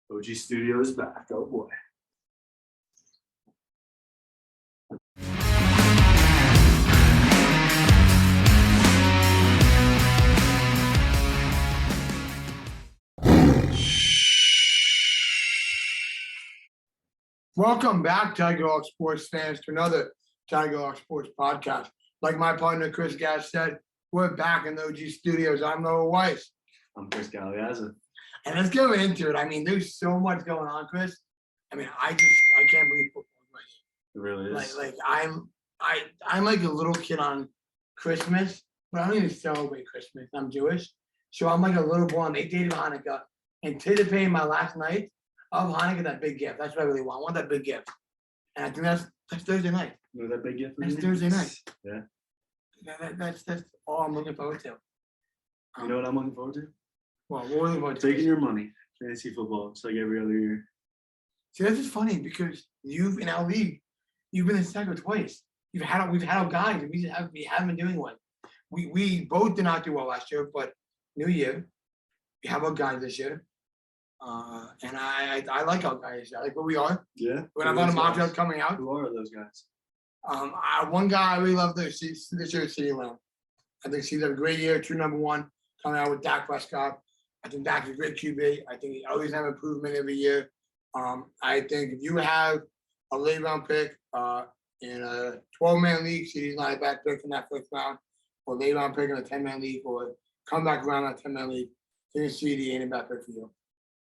OG Studios back. Oh boy. Welcome back, Tiger Hawk sports fans, to another Tiger Hawk sports podcast. Like my partner Chris Gass said, we're back in the OG Studios. I'm Noah Weiss. I'm Chris Galeazza. And let's get into it. I mean, there's so much going on, Chris. I mean, I can't believe football right It really here. is. I'm like a little kid on Christmas, but I don't even celebrate Christmas. I'm Jewish. So I'm like a little boy on the 8th of Hanukkah, anticipating my last night of Hanukkah, that big gift. That's what I really want. I want that big gift. And I think that's Thursday night. You know that big gift? That's Thursday night. Yeah. That's all I'm looking forward to. You know what I'm looking forward to? Well, we're looking forward to Taking your money. Fantasy football. It's like every other year. See, this is funny because you've in our league, you've been in second twice. We've had our guys, and we haven't been doing well. We both did not do well last year, but new year, we have our guys this year. And I like our guys. I like where we are. Yeah. When I've got a mock draft coming out. Who are those guys? One guy I really love this year is CeeDee Lamb. I think he's had a great year, true number one, coming out with Dak Prescott. I think Dak's a great QB. I think he always have improvement every year. I think if you have a late round pick in a 12-man league, CeeDee's not a bad pick in that first round, or late round pick in a 10-man league, or come back around that 10-man league, I think CeeDee ain't a bad pick for you.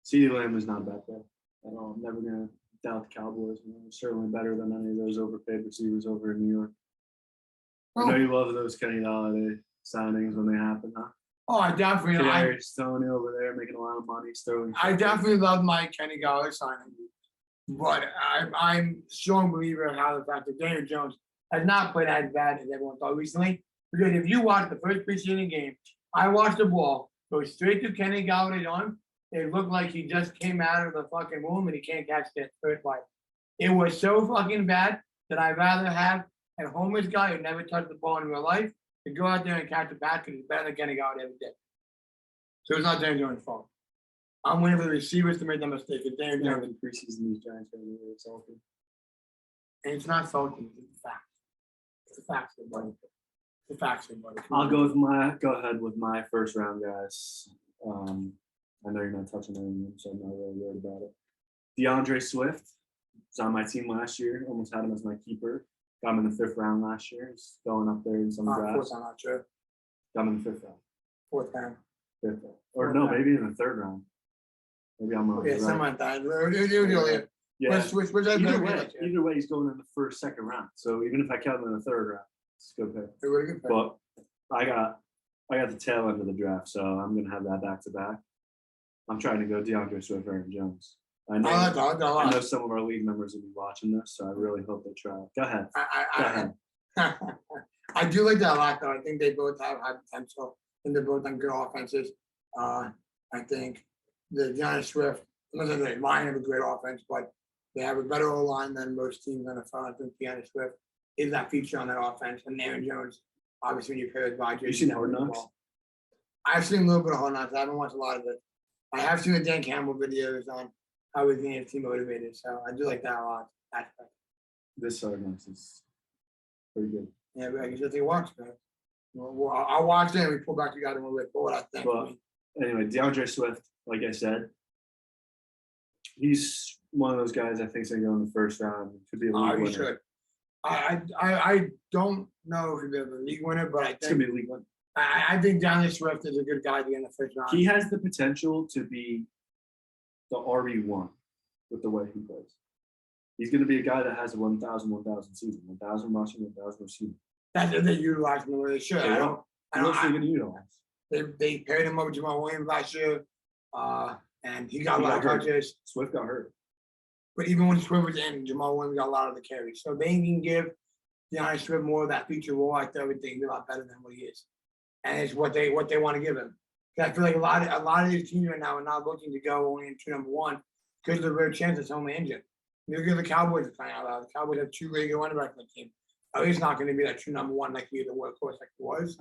CeeDee Lamb is not a bad pick at all. I'm never going to doubt the Cowboys. Certainly better than any of those overpaid receivers over in New York. I know you love those Kenny Galladay signings when they happen, huh? Oh, I definitely. Kadarius Toney over there making a lot of money. Sterling. I definitely love my Kenny Galladay signing, but I'm a strong believer in how the fact that Daniel Jones has not played as bad as everyone thought recently. Because if you watch the first preseason game, I watched the ball go straight to Kenny Galladay's arm. It looked like he just came out of the fucking womb and he can't catch that first bite. It was so fucking bad that I'd rather have a homeless guy who never touched the ball in real life to go out there and catch a bat because he's better than Kenny Galladay ever did. So it's not Daniel Jones' fault. I'm waiting for the receivers to make that mistake. It's Daniel Jones. In preseason, these Giants are really salty. And it's not salty. It's a fact. It's a fact, everybody. It's a fact, everybody. I'll go ahead with my first round guys. I know you're not touching any of them, so I'm not really worried about it. DeAndre Swift was on my team last year. Almost had him as my keeper. Got him in the 5th round last year. He's going up there in some drafts. Fourth, I'm not sure. Got him in the 5th round. Fourth round. 5th round. Or no, maybe in the 3rd round. Maybe I'm wrong. Yeah, something like that. Yeah. Which Either way, he's going in the 1st, 2nd round. So even if I count him in the 3rd round, it's a good pick. But I got the tail end of the draft, so I'm gonna have that back to back. I'm trying to go DeAndre Swift, Aaron Jones. I know some of our league members will be watching this, so I really hope they try. Go ahead. I do like that a lot, though. I think they both have high potential, and they're both on good offenses. I think the DeAndre Swift, I'm not saying they line have a great offense, but they have a better O-line than most teams in the front. I think DeAndre Swift is that feature on that offense, and Aaron Jones, obviously, when you pair with Rodgers. You seen Hard Knocks? I've seen a little bit of Hard Knocks. I haven't watched a lot of it. I have seen the Dan Campbell videos on how he's being team motivated, so I do like that a lot. This Hard Knocks is pretty good. Yeah, but I guess if you watch, man. Well, I'll watch it and we pull back together when we what I think. Well, anyway, DeAndre Swift, like I said, he's one of those guys I think is going to go in the 1st round. Could be a league winner. Should. I don't know if he'll be a league winner, but I think it's going to be a league winner. I think DeAndre Swift is a good guy to get in the 1st round. He has the potential to be the RB1 with the way he plays. He's going to be a guy that has a 1,000 season, 1,000 rushing, 1,000 receiving. That's if they utilize him the way they should. I don't going to utilize. They paired him up with Jamal Williams last year, and he got a lot of touches. Swift got hurt. But even when Swift was in, Jamal Williams got a lot of the carries. So they can give DeAndre Swift more of that feature role. I think everything be a lot better than what he is. And it's what they want to give him. I feel like a lot of these teams right now are not looking to go only into number one because of the rare chance that someone injured. Look at the Cowboys are playing out loud. The Cowboys have 2 really good running backs on the team. Oh, he's not going to be that true number one like he the workhorse like he was.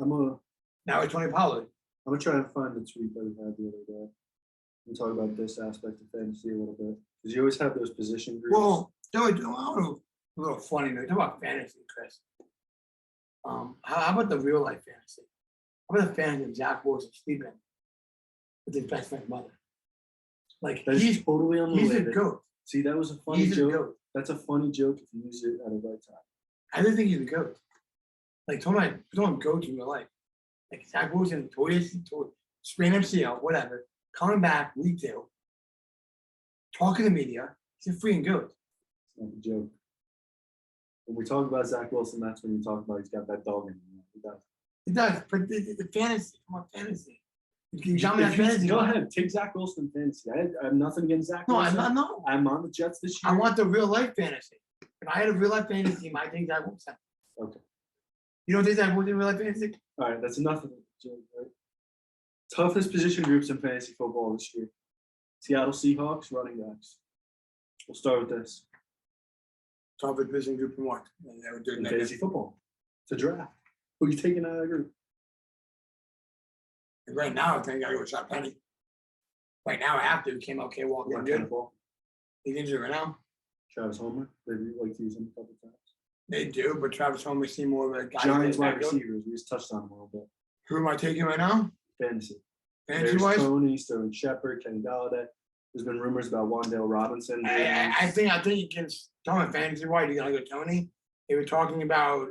Now it's Tony Pollard. I'm gonna try and find the tweet that we had the other day. and talk about this aspect of fantasy a little bit because you always have those position groups. Well, a little funny note. Talk about fantasy, Chris. How about the real life fantasy? How about the fantasy of Zach Wilson sleeping with his best friend's mother? Like That's he's totally he's a unrelated. goat. See, that was a funny He's a joke. goat. That's a funny joke if you use it at a right time. I don't think he's a goat. Like told him goat in real life. Like Zach Wilson, sprained MCL, whatever, coming back week 2, talking to media. He's a freaking goat. It's not a joke. When we talk about Zach Wilson, that's when you talk about he's got that dog in him. He does. He does, but the fantasy, come on, fantasy. You tell me that fantasy. Go ahead, take Zach Wilson fantasy. I have nothing against Zach No, Wilson. I'm not. No, I'm on the Jets this year. I want the real life fantasy. If I had a real life fantasy team, I think Zach Wilson. Okay. You don't think Zach Wilson real life fantasy? All right, that's enough of it. Right? Toughest position groups in fantasy football this year. Seattle Seahawks running backs. We'll start with this. Toughest position group in what? In fantasy football. It's a draft. Who are you taking out of that group? And right now, I think I go with Shaq Penny. Right now, I have to. Came out, walking Not good. Kenneth He's injured right now. Travis Homer. They like to use him a couple times. They do, but Travis Homer seems more of a guy. Giants wide receivers. We just touched on them a little bit. Who am I taking right now? Fantasy. Fantasy There's wise? Tony, Sterling Shepard, Kenny Galladay. There's been rumors about Wan'Dale Robinson. I think you can tell him fantasy wise, you gotta go Tony. If we're talking about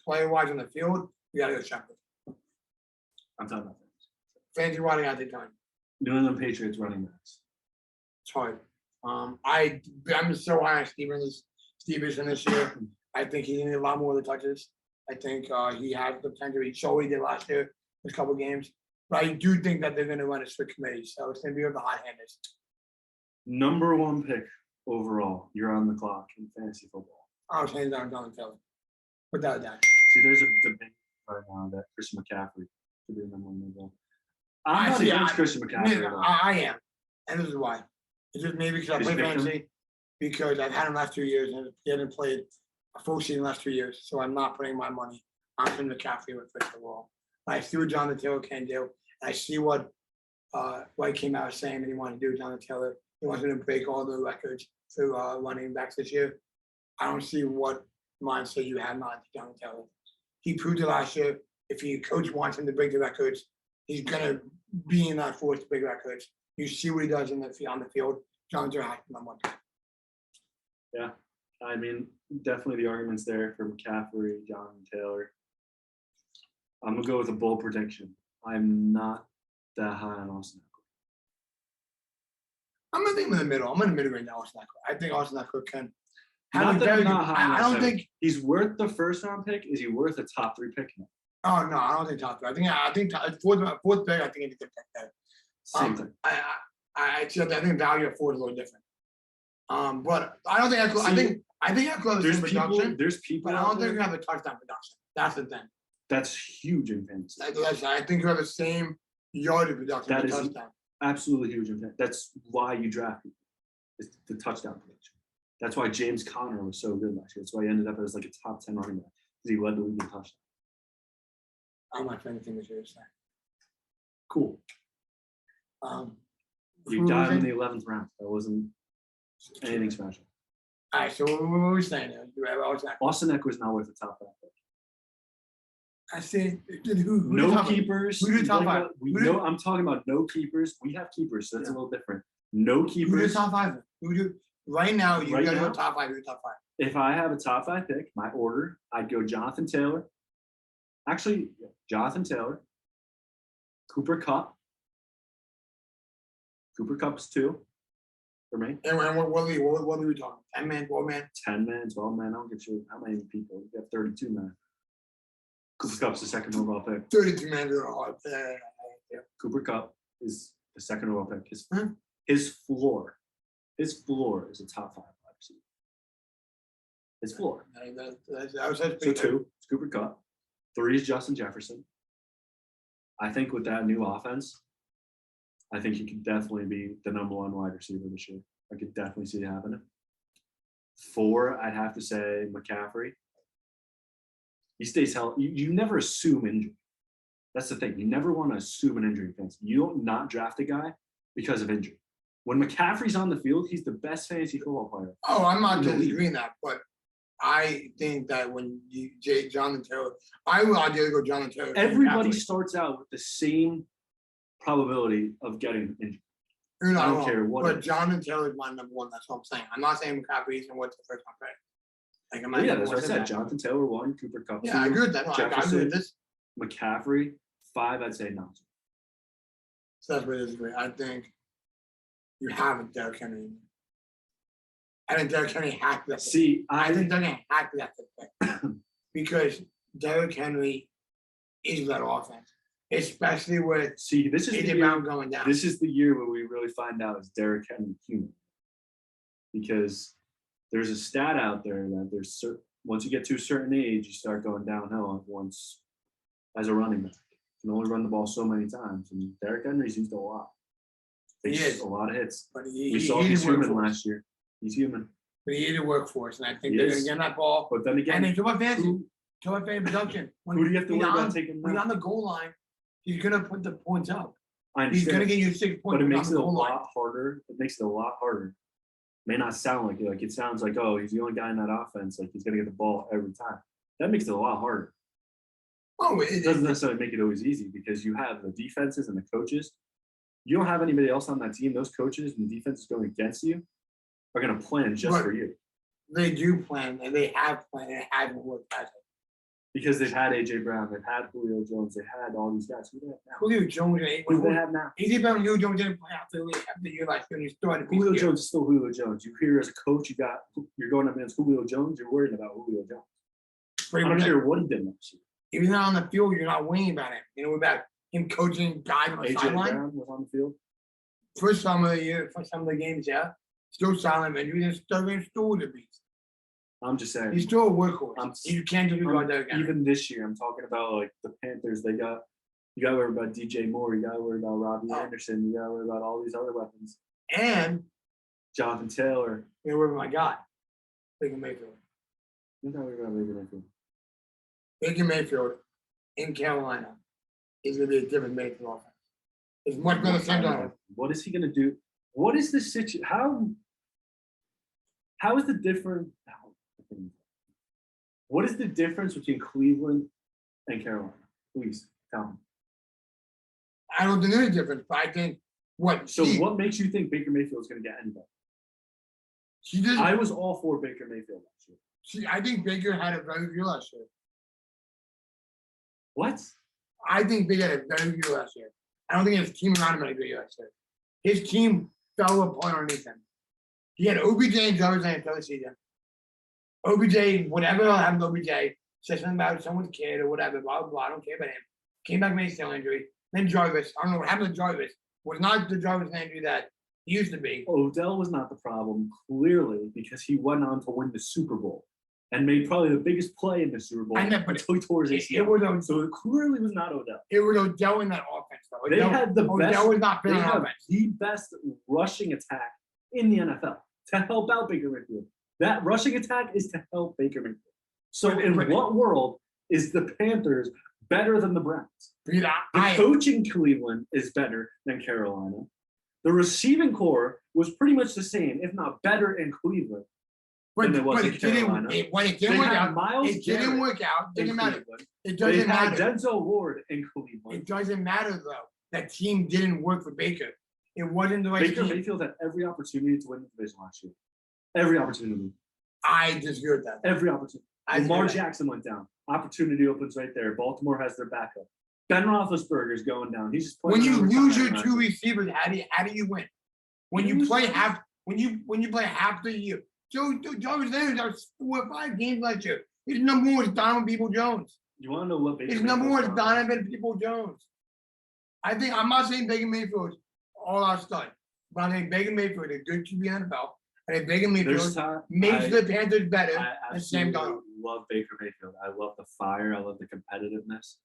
player wise on the field, you gotta go Shepard. I'm talking about Fantasy wise, I gotta take Tony. New England Patriots running backs. It's hard. I'm so high on Stevenson this year. I think he needed a lot more of the touches. I think he has the potential. He showed what he did last year, a couple games. But I do think that they're going to run a strict committee, so it's going to be with the hot handers. Number 1 pick overall. You're on the clock in fantasy football. I was hands down Jonathan Taylor, without that. See, there's a debate right now that Christian McCaffrey could be the number 1 overall. I'm not against Christian McCaffrey. I am, and this is why. It's just maybe because I play fantasy, because I've had him last 2 years and he hasn't played a full season last 2 years, so I'm not putting my money on Christian McCaffrey with first overall. I see what Jonathan Taylor can do. I see what White came out saying that he wanted to do with Jonathan Taylor. He wants to break all the records for running backs this year. I don't see what mindset you have not Jonathan Taylor. He proved it last year. If your coach wants him to break the records, he's gonna be in that force to break records. You see what he does on the field. Jonathan Taylor, number 1. Yeah, I mean, definitely the arguments there for McCaffrey, Jonathan Taylor. I'm gonna go with a bold prediction. I'm not that high on Austin Eckler. I'm gonna think in the middle. I'm in the middle right now, Austin Eckler. I think Austin Eckler can. Not that not high. I don't think he's worth the first round pick. Is he worth a top 3 pick now? Oh no, I don't think top 3. I think fourth pick. I think he's a good pick there. Same thing. I think value of 4 is a little different. But I don't think Eckler. I think Eckler has production. There's people. But I don't think you have a touchdown production. That's the thing. That's huge in fantasy. I think you have the same yardage production. That is touchdown. Absolutely huge in fantasy. That's why you draft people. It's the touchdown production. That's why James Conner was so good last year. That's why he ended up as like a top 10 running back because he led the league in touchdowns. I'm not trying to think what you're saying. Cool. You died in the 11th round. That wasn't anything special. All right, so what were we saying? Austin Eckler is not worth the top 5 pick. I said, who no keepers. Who the top 5? I'm talking about no keepers. We have keepers, so that's a little different. No keepers. Who the top 5? Right now, you got to go top 5. Who's top 5? If I have a top 5 pick, my order, I'd go Jonathan Taylor. Actually, Jonathan Taylor, Cooper Kupp. Cooper Kupp's 2 for me. And what are we talking? 10 man, 12 man? 10 man, 12 man. I don't give a shit how many people. You got 32 man. Cooper Kupp's the 2nd overall pick. 32 man. Cooper Kupp is the 2nd overall pick. His floor is a top 5 wide receiver. His floor. So 2 is Cooper Kupp. 3 is Justin Jefferson. I think with that new offense, I think he could definitely be the number 1 wide receiver this year. I could definitely see it happening. 4, I'd have to say McCaffrey. He stays healthy. You never assume injury. That's the thing. You never want to assume an injury. You don't not draft a guy because of injury. When McCaffrey's on the field, he's the best fantasy football player. Oh, I'm not in the league. disagreeing that, but I think that when Jonathan Taylor, I would ideally go Jonathan Taylor. Everybody starts out with the same probability of getting injured. You're not I don't wrong, care what it but is. Jonathan Taylor is my number one. That's what I'm saying. I'm not saying McCaffrey isn't what's the first time pick. Like I'm not. Yeah, number that's what I one said. that. Jonathan Taylor 1, Cooper Kupp 2, Yeah, I agree with that. No, I agree Jefferson, with this. McCaffrey 5. I'd say not. So that's what it is. I think you haven't Derrick Henry. I think Derrick Henry hacked that. See, I think they're gonna hack that pick because Derrick Henry is that offense, especially with this is the AJ year. Brown going down. This is the year where we really find out is Derrick Henry human, because there's a stat out there that there's once you get to a certain age, you start going downhill once as a running back. You can only run the ball so many times, and Derrick Henry's used a lot. He is a lot of hits. But We saw he's human last year. He's human. But he is a workforce, and I think He they're is. gonna get that ball. But then again, And then to my fantasy, who to my fan production. do you have to he's worry about on- taking When he's that? on the goal line, he's gonna put the points up. I He's understand. gonna get you 6 points. But it when he's makes on it the a goal line. lot harder. It makes it a lot harder. May not sound like it. Like it sounds like, oh, he's the only guy in that offense. Like he's gonna get the ball every time. That makes it a lot harder. Oh, It doesn't necessarily make it always easy because you have the defenses and the coaches. You don't have anybody else on that team. Those coaches and the defenses going against you are gonna plan just But- for you they do plan, and they have planned. It hasn't worked out. because they've had AJ Brown, they've had Julio Jones, they had all these guys. Who do they have now? Julio Jones, Who do they have now? AJ Brown, Julio Jones didn't play after the year last year. And he started. Julio Jones is still Julio Jones. You hear as a coach, you're going up against Julio Jones. You're worried about Julio Jones. I don't care what he did last year. If he's not on the field, you're not winning about him. You know about him coaching guys on the AJ sideline. Brown was on the field. First time of the year, first time of the games, yeah. Still silent, man. He's still the beast. I'm just saying. He's still a workhorse. I'm- You can't just go there again. Even this year, I'm talking about like the Panthers. You got to worry about DJ Moore. You got to worry about Robbie Anderson. You got to worry about all these other weapons. And Jonathan Taylor. you know, where my guy, Baker Mayfield. You got to worry about Baker Mayfield. Baker Mayfield in Carolina is going to be a different Mayfield offense. It's much better than Sam. What is he going to do? What is the situation? How is the difference? What is the difference between Cleveland and Carolina? Please tell me. I don't think there's a difference, but I think what What makes you think Baker Mayfield is going to get any better? she did. I was all for Baker Mayfield last year. I think Baker had a very good year last year. What? I think Baker had a very good year last year. I don't think his team around him had a good year last year. His team fell apart underneath him. He had OBJ and Jarvis Landry for the season. OBJ, whatever happened to OBJ, said something about someone's kid or whatever, blah, blah, blah. I don't care about him. Came back, made a still injury. Then Jarvis, I don't know what happened to Jarvis. Was not the Jarvis Landry that he used to be. Odell was not the problem, clearly, because he went on to win the Super Bowl and made probably the biggest play in the Super Bowl I know, but until he tore his It ACL. was, So it clearly was not Odell. it was Odell in that offense, though. They had the best. Odell was not They fit on have offense. the best rushing attack in the NFL to help out Baker Mayfield. That rushing attack is to help Baker Mayfield. So in what world is the Panthers better than the Browns? The coach in Cleveland is better than Carolina. The receiving core was pretty much the same, if not better, in Cleveland. But than it was in it didn't. Carolina. When it They didn't work had out, Miles it didn't Garrett work out. in Didn't matter. Cleveland. It They doesn't had matter. Denzel Ward in Cleveland. It doesn't matter though. That team didn't work for Baker. It wasn't the right Baker team. Mayfield had every opportunity to win the division last year. Every opportunity. I disagree with that. Every opportunity. I disagree Lamar with that. Jackson went down. Opportunity opens right there. Baltimore has their backup. Ben Roethlisberger's going down. He's just When playing. you overtime lose your right two now. receivers, how do you win? When you play half when you play half the year. Jarvis Landry got 4 or 5 games last year. His number one was Donovan Peoples-Jones. You want to know what Baker His number one is Mayfield's done? Donovan Peoples-Jones. I'm not saying Baker Mayfield all our stud, but I think Baker Mayfield is a good QB in the NFL. I think Baker There's Mayfield time. makes the Panthers better I than Sam absolutely Darnold. love Baker Mayfield. I love the fire. I love the competitiveness.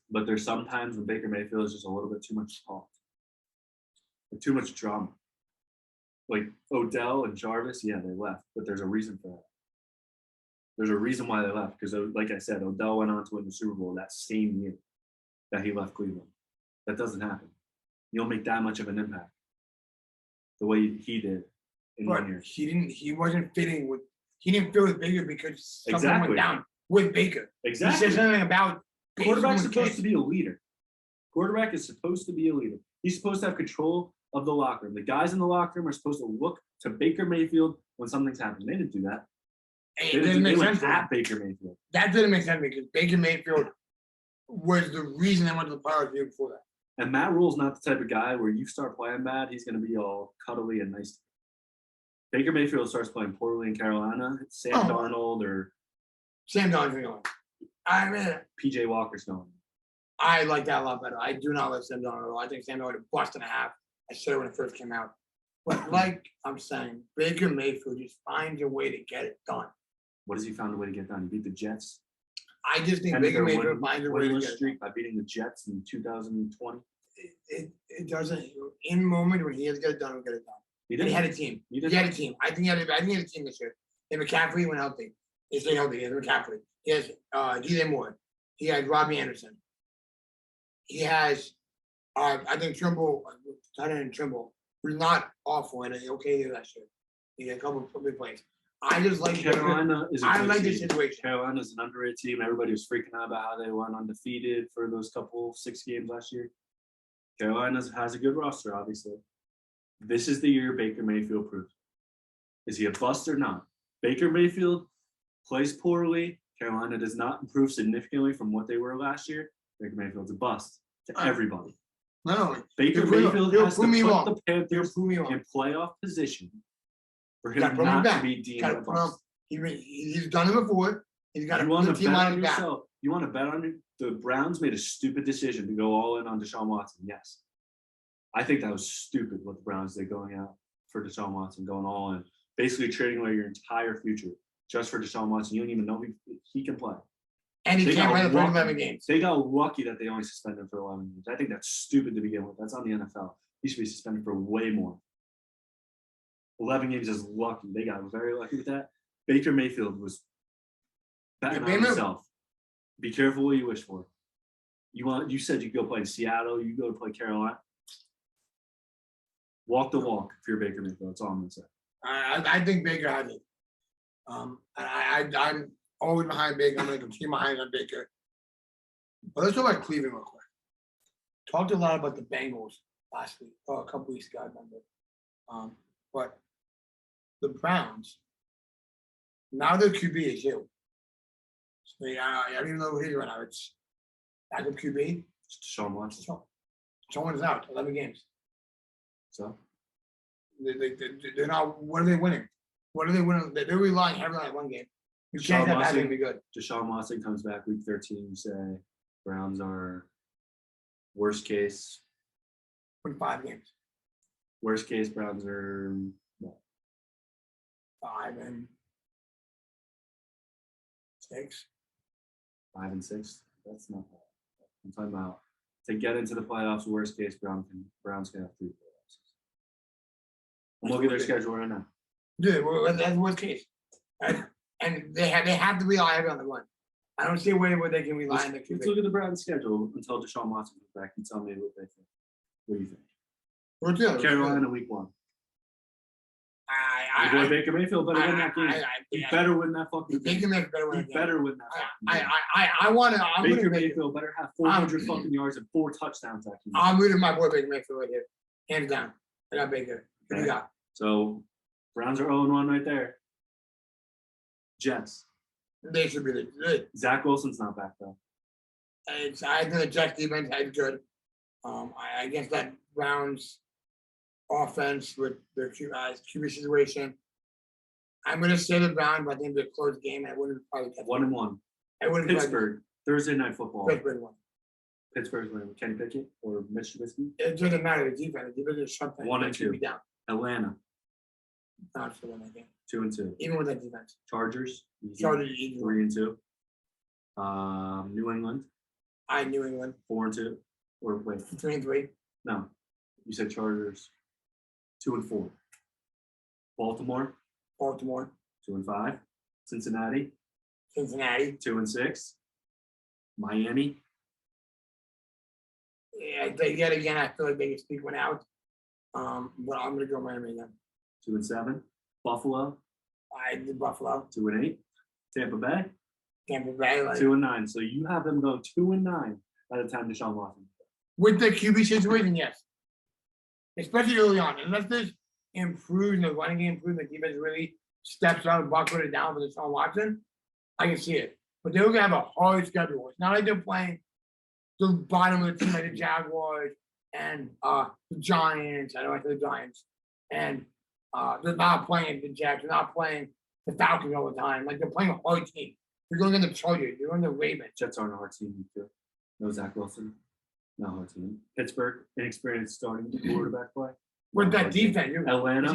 But there's sometimes when Baker Mayfield is just a little bit too much talk, too much drama. Like Odell and Jarvis, yeah, they left, but there's a reason for that. There's a reason why they left because, like I said, Odell went on to win the Super Bowl that same year that he left Cleveland. That doesn't happen. you'll make that much of an impact. The way he did in 1 year. He wasn't fitting with. He didn't fit with Baker because something Exactly. went down with Baker. Exactly. He said something about quarterback's supposed to be a leader. Quarterback is supposed to be a leader. He's supposed to have control of the locker room. The guys in the locker room are supposed to look to Baker Mayfield when something's happening. They didn't do that. They went at Baker Mayfield. That didn't make sense because Baker Mayfield was the reason they went to the playoffs the year before that. And Matt Rule's not the type of guy where you start playing bad, he's going to be all cuddly and nice. Baker Mayfield starts playing poorly in Carolina. It's Sam Darnold or Sam Darnold's going. I mean, PJ Walker's going. I like that a lot better. I do not like Sam Darnold at all. I think Sam Darnold would have busted a half. I said it when it first came out. But like I'm saying, Baker Mayfield just finds a way to get it done. What has he found a way to get done? He beat the Jets. I just think Baker Mayfield finds a way to get it done. By beating the Jets in 2020. It doesn't. In the moment when he has to get it done, he'll get it done. He had a team. He had a team. I think he had a team this year. And McCaffrey went healthy. He stayed healthy. He has McCaffrey. He has DJ Moore. He has Robbie Anderson. He has, I think Trimble, Trimble, who's not awful and okay there last year. He had a couple of big plays. I just like Carolina. I like this situation. Carolina's an underrated team. Everybody was freaking out about how they went undefeated for those 6 games last year. Carolina has a good roster, obviously. This is the year Baker Mayfield proves. Is he a bust or not? Baker Mayfield plays poorly. Carolina does not improve significantly from what they were last year. Baker Mayfield's a bust to everybody. No, Baker Mayfield has to put the Panthers in playoff position for him not to be deemed a bust. He's done it before. He's got a team on yourself. You want to bet on it? The Browns made a stupid decision to go all in on Deshaun Watson. Yes. I think that was stupid what the Browns did going out for Deshaun Watson, going all in. Basically trading away your entire future just for Deshaun Watson. You don't even know he can play. And he can't play the first 11 games. They got lucky that they only suspended him for 11 games. I think that's stupid to begin with. That's on the NFL. He should be suspended for way more. 11 games is lucky. They got very lucky with that. Baker Mayfield was betting on himself. Be careful what you wish for. You said you go play in Seattle. You go to play Carolina. Walk the walk if you're Baker Mayfield. That's all I'm going to say. I think Baker has it. I'm always behind Baker. I'm going to continue behind on Baker. But let's talk about Cleveland real quick. Talked a lot about the Bengals last week, or a couple weeks ago, I remember. But the Browns, now their QB is you. So I don't even know who he is right now. It's backup QB. It's Deshaun Watson. Someone's out, 11 games. So? They're not, what are they winning? What are they winning? They're relying heavily on one game. You can't have that to be good. Deshaun Watson comes back week 13. You say Browns are worst case. Win 5 games. Worst case, Browns are what? 5 and 6. 5 and 6. That's not bad. I'm talking about to get into the playoffs. Worst case, Browns can have 3 playoffs. I'm looking at their schedule right now. Yeah, well, that's worst case. And they have to rely heavy on the run. I don't see a way where they can rely on the QB. Let's look at the Browns' schedule until Deshaun Watson comes back. You tell me what they think. What do you think? Carolina week 1. Your boy Baker Mayfield better win that game. He better win that fucking game. Baker Mayfield better win that game. Better win that fucking game. I want to. Baker Mayfield better have 400 fucking yards and 4 touchdowns that game. I'm rooting my boy Baker Mayfield right here. Hands down. I got Baker. Who you got? So Browns are 0-1 right there. Jets. They should be good. Zach Wilson's not back though. I think the Jets defense is good. I guess that Browns offense with their QB situation. I'm going to say the Browns, but I think they're a close game. I wouldn't probably get 1-1. I wouldn't. Pittsburgh Thursday night football. Pittsburgh won. Pittsburgh's winning. Kenny Pickett or Mitch Trubisky. It doesn't matter. The defense. The defense is something. 1-2. Down. Atlanta. Not for them again. 2-2. Even with that defense. Chargers. Chargers easy. 3-2. New England. New England. 4-2. Or wait. 3-3. No, you said Chargers. 2-4. Baltimore. 2-5. Cincinnati. 2-6. Miami. Yeah, yet again, I feel like they can speak one out. But I'm gonna go Miami again. 2-7. Buffalo. I did Buffalo. 2-8. Tampa Bay. Tampa Bay. Like, 2-9. So you have them going 2-9 by the time Deshaun Watson. with the QB situation, yes. Especially early on. Unless there's improved, the running game improved, the defense really steps out and buckles it down for Deshaun Watson, I can see it. But they're gonna have a hard schedule. It's not like they're playing the bottom of the team like the Jaguars and the Giants. I don't like the Giants. And they're not playing the Jets. They're not playing the Falcons all the time. Like they're playing a hard team. You're going to the Chargers. You're on the Ravens. Jets aren't a hard team either. No Zach Wilson. Not a hard team. Pittsburgh, inexperienced starting quarterback play. With that defense, Atlanta,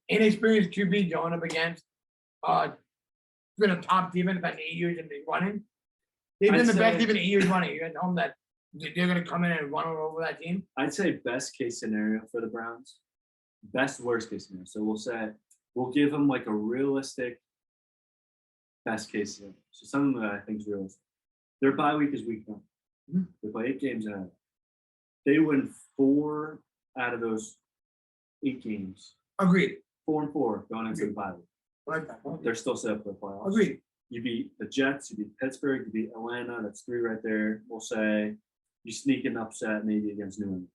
inexperienced QB going up against been a top defense the past 8 years and they're running. They've been the best defense 8 years running. You're at home that they're gonna come in and run all over that team. I'd say best case scenario for the Browns. Best worst case scenario. So we'll give them like a realistic best case scenario. So something that I think is realistic. Their bye week is week 1. Mm-hmm. They play 8 games ahead. They win 4 out of those 8 games. Agreed. 4-4 going into the bye week. Like that. They're still set up for the playoffs. Agreed. You beat the Jets, you beat Pittsburgh, you beat Atlanta. That's 3 right there. We'll say you sneak an upset maybe against New England.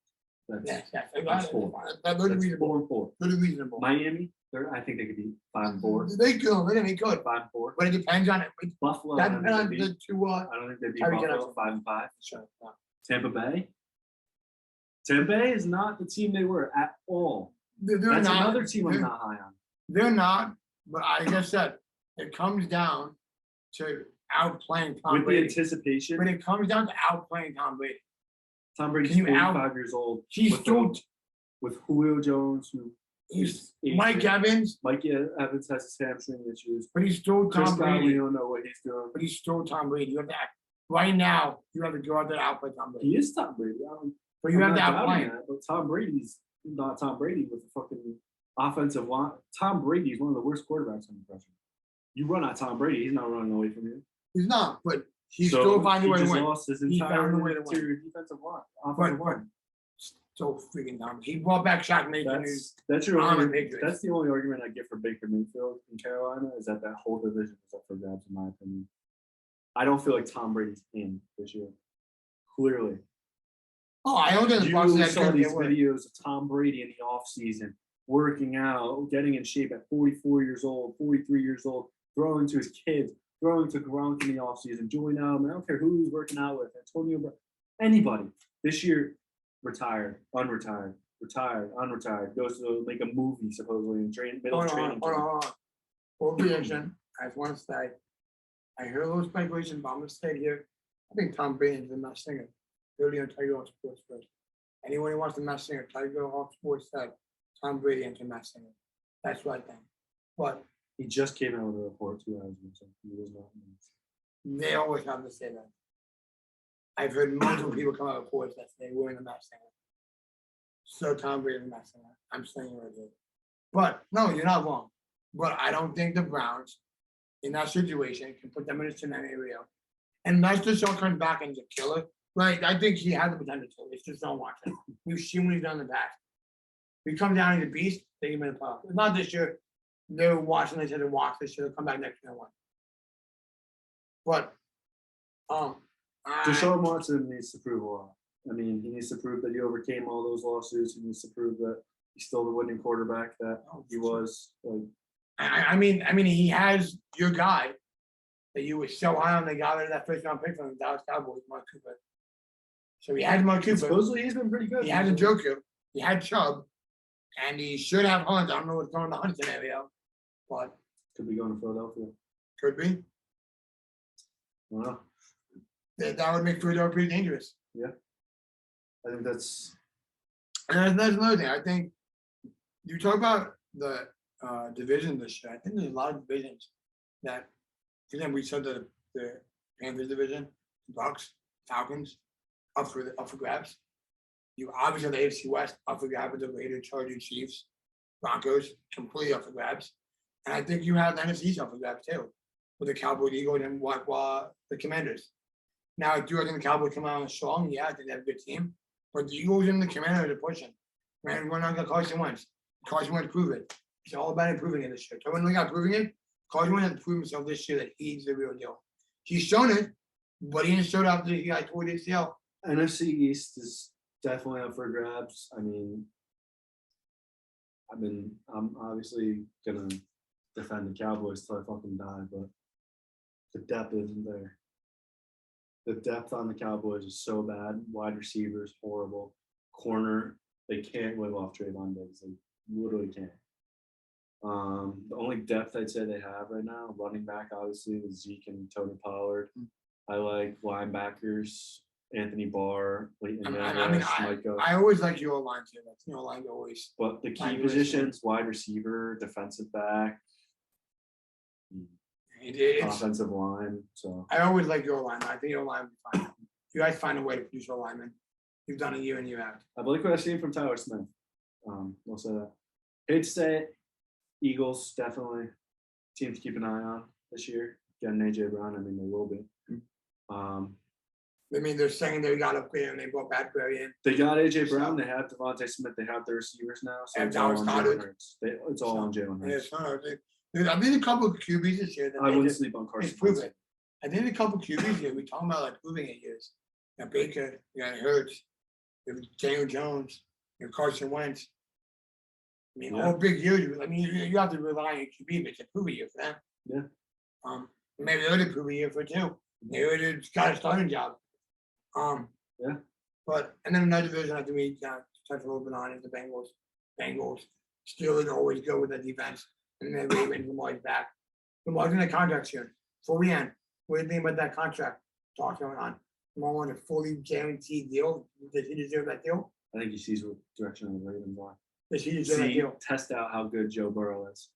That's 4. That's reasonable. 4-4. Really reasonable. Miami, I think they could be 5-4. They could. They could. 5-4. But it depends on it. Buffalo. That depends on the 2. I don't think they'd be Buffalo 5-5. Sure. No. Tampa Bay. Tampa Bay is not the team they were at all. They're That's not, another team I'm not high on. They're not, but like I said, it comes down to outplaying Tom With Brady. the anticipation. When it comes down to outplaying Tom Brady. Tom Brady's 45 years old. He's still with Julio Jones, who he's Mike Evans. Mike Evans has his hamstring issues. But he's still Tom Brady. We don't know what he's doing. But he's still Tom Brady. You have to right now, you have to go out there and outplay Tom Brady. He is Tom Brady. But you have to outplay him. But Tom Brady's not Tom Brady with the fucking offensive line. Tom Brady is one of the worst quarterbacks in the country. You run at Tom Brady, he's not running away from you. He's not, but he's still finding a way to win. Lost his entire interior defensive line. Offensive line. So freaking dumb. He brought back Shaq Mason. That's your only. That's the only argument I give for Baker Mayfield in Carolina is that whole division is up for grabs, in my opinion. I don't feel like Tom Brady's in this year. Clearly. Oh, I don't think you saw these videos of Tom Brady in the offseason, working out, getting in shape at 44 years old, 43 years old, throwing to his kids, throwing to Gronk in the offseason, Julian Edelman. I don't care who he's working out with, Antonio Brown, anybody. This year, retired, unretired, retired, unretired, goes to make a movie supposedly in middle of training. Hold on. For reaction, I just want to say, I hear those speculations, but I'm going to stay here. I think Tom Brady is the best singer. Really on Tiger Hawk Sports first. Anyone who wants the best singer, Tiger Hawk Sports said Tom Brady into best singer. That's what I think. But he just came out with a report 2 hours ago. He was not. They always have to say that. I've heard multiple people come out with reports that they were in the best singer. So Tom Brady is the best singer. I'm saying it right here. But no, you're not wrong. But I don't think the Browns in that situation can put them in a scenario. Unless Deshaun comes back and is a killer. Right, I think he has the potential to. It's just don't watch him. We've seen what he's done in the past. If he comes down as a beast, they can win the playoffs. It's not this year. They're watching. They said to watch this year. They'll come back next year and win. But Deshaun Watson needs to prove a lot. I mean, he needs to prove that he overcame all those lawsuits. He needs to prove that he's still the winning quarterback that he was. I mean, he has your guy that you were so high on. They got that first round pick from the Dallas Cowboys, Mark Cooper. So he had Mark Cooper. Supposedly he's been pretty good. He had Njoku. He had Chubb. And he should have Hunt. I don't know what's going on in the Hunt scenario. But could be going to Philadelphia. Could be. Wow. That would make Philadelphia pretty dangerous. Yeah. I think that's. And that's another thing. I think you talk about the division this year. I think there's a lot of divisions that, for example, we said the Panthers division, Bucks, Falcons, up for grabs. You obviously have the AFC West up for grabs with the Raiders, Chargers, Chiefs, Broncos, completely up for grabs. And I think you have the NFC up for grabs too, with the Cowboys, Eagles, and the Commanders. Now, I think the Cowboys come out strong. Yeah, I think they have a good team. But the Eagles and the Commanders are pushing. Man, we're not gonna Carson Wentz. Carson Wentz prove it. It's all about improving it this year. So when we got proving it, Carson Wentz has to prove himself this year that he's the real deal. He's shown it, but he didn't show it after he got toward ACL. NFC East is definitely up for grabs. I mean, I'm obviously gonna defend the Cowboys till I fucking die, but the depth isn't there. The depth on the Cowboys is so bad. Wide receivers horrible. Corner, they can't live off Trayvon Diggs. They literally can't. The only depth I'd say they have right now, running back obviously is Zeke and Tony Pollard. I like linebackers, Anthony Barr, Leighton I always like your line too. That's your line always. But the key positions, wide receiver, defensive back, offensive line. So I always like your line. I think your line will be fine. You guys find a way to produce your lineman. You've done it year in, year out. I like what I've seen from Tyler Smith. We'll say that. Hate to say it, Eagles definitely team to keep an eye on this year. Getting AJ Brown, I mean they will be. I mean, they're saying they got upgraded and they brought Badbury in. They got AJ Brown. They have Devontae Smith. They have their receivers now. So And it's all on Dallas Jalen Hurts. It's all on Jalen Hurts. I think a couple of QBs this year. I wouldn't sleep on Carson Wentz. I think a couple of QBs here. We're talking about like proving it years. You got Baker, you got Hurts, you have Daniel Jones, you have Carson Wentz. I mean, all big years. I mean, you have to rely on QB, but it's a prove a year for them. Yeah. Maybe they're to prove a year for two. Maybe it's got a starting job. Yeah. But and then another division I think we touch a little bit on is the Bengals. Bengals still always go with the defense, and then Ravens. Lamar's back. Lamar's in the contract soon. Before we end, what do you think about that contract talk going on? Lamar on a fully guaranteed deal. Does he deserve that deal? I think he sees what direction the Ravens are. Does he deserve that deal? Test out how good Joe Burrow is.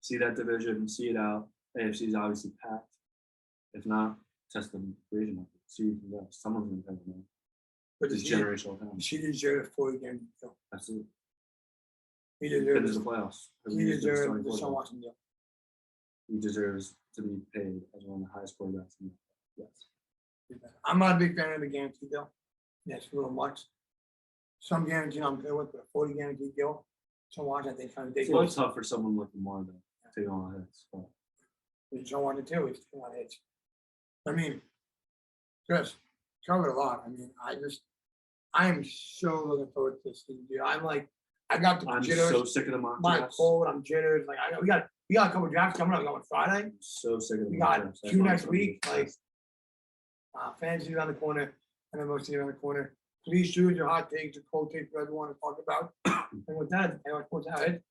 See that division, see it out. AFC is obviously packed. If not, test the region. See if you can go. Someone's going to come in. But it's generational talent. She deserves a fully guaranteed deal. Absolutely. He deserves the playoffs. He deserves the Sean Watson deal. He deserves to be paid as one of the highest quarterbacks in the Yes. I'm not a big fan of the guaranteed deal. That's a little much. Some guaranteed I'm good with, but a 40 guaranteed deal. So watch, I think, kind of it's a little tough for someone looking more than taking on hits. You don't want to do it. Taking on hits. I mean, Chris, covered a lot. I mean, I am so looking forward to this season, dude. I'm jitters. So sick of the mock my drafts. cold. I'm jitters. Like we got a couple drafts coming up. On Friday. I'm so sick of the we mock got drafts. 2 next week. Like fantasy around the corner, and then mostly around the corner. Please choose your hot takes, your cold takes, whatever you want to talk about. And with that, I want to put that.